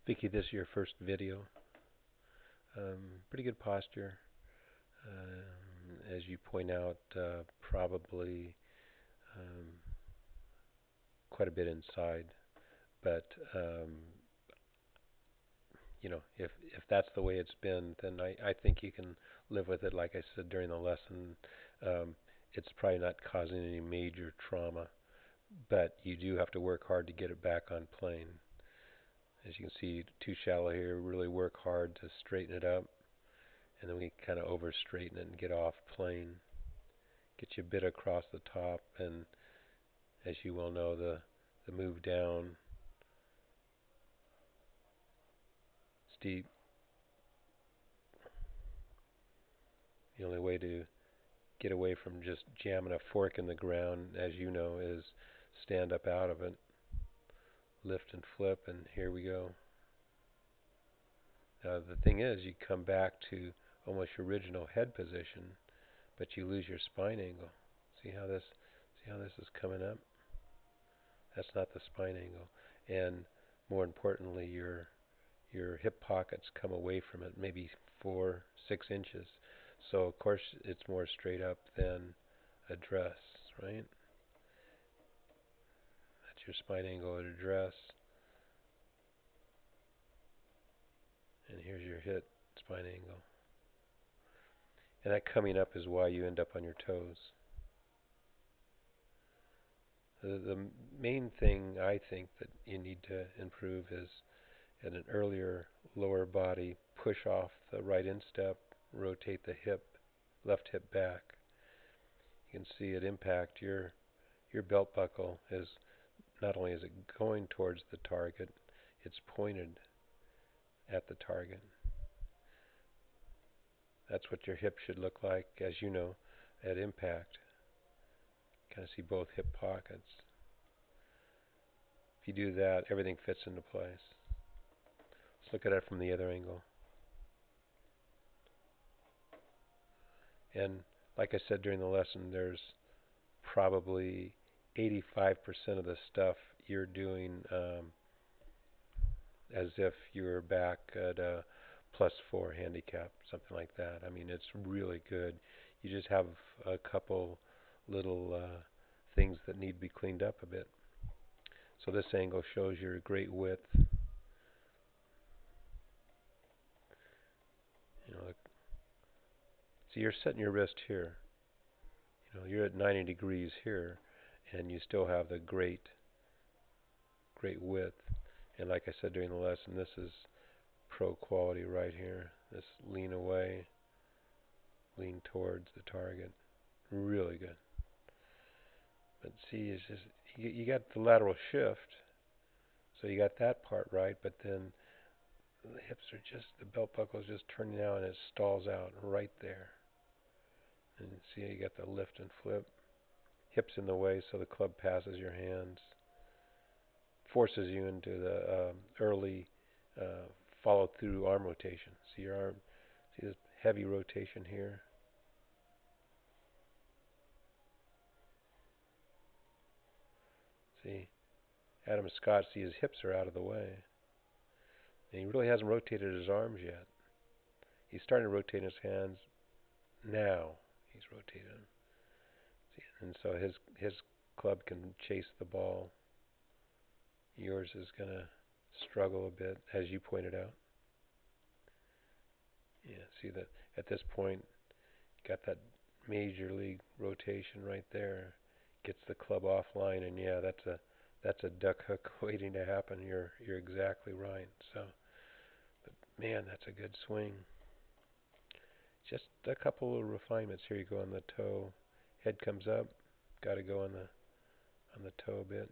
Vicky, this is your first video. Pretty good posture. As you point out, probably um, quite a bit inside. But if that's the way it's been, then I think you can live with it. Like I said during the lesson, um, it's probably not causing any major trauma, but you do have to work hard to get it back on plane. As you can see, too shallow here. Really work hard to straighten it up, and then we kind of over straighten it and get off plane. Get you a bit across the top, and as you well know, the move down steep. The only way to get away from just jamming a fork in the ground, as you know, is stand up out of it, lift and flip, and here we go. Now the thing is, you come back to almost your original head position, but you lose your spine angle. See how this is coming up? That's not the spine angle, and more importantly, your hip pockets come away from it, maybe 4, 6 inches. So of course it's more straight up than a dress, right? That's your spine angle at a dress, and here's your hip spine angle. And that coming up is why you end up on your toes. The main thing I think that you need to improve is at an earlier lower body push off the right instep, rotate the hip, left hip back. You can see it impact your belt buckle. Is not only is it going towards the target, it's pointed at the target. That's what your hip should look like, as you know, at impact. Kind of see both hip pockets. If you do that, everything fits into place. Let's look at it from the other angle. And like I said during the lesson, there's probably 85% of the stuff you're doing as if you were back at a +4 handicap, something like that. I mean, it's really good. You just have a couple little things that need to be cleaned up a bit. So this angle shows your great width. You know, so you're setting your wrist here. You know, you're at 90 degrees here, and you still have the great width. And like I said during the lesson, this is pro quality right here. This lean away, lean towards the target. Really good. But see, it's just you got the lateral shift, so you got that part right. But then the hips are just the belt buckle is just turning out and it stalls out right there. And see, you got the lift and flip. Hips in the way, so the club passes your hands, forces you into the early uh, follow through arm rotation. See your arm, see this heavy rotation here. See, Adam Scott, see his hips are out of the way. And he really hasn't rotated his arms yet. He's starting to rotate his hands now. He's rotated them. See, and so his club can chase the ball. Yours is going to struggle a bit, as you pointed out. Yeah, see that at this point, got that major league rotation right there. Gets the club offline, and yeah, that's a duck hook waiting to happen. You're exactly right. So, but man, that's a good swing. Just a couple of refinements. Here you go on the toe. Head comes up. Got to go on the toe a bit.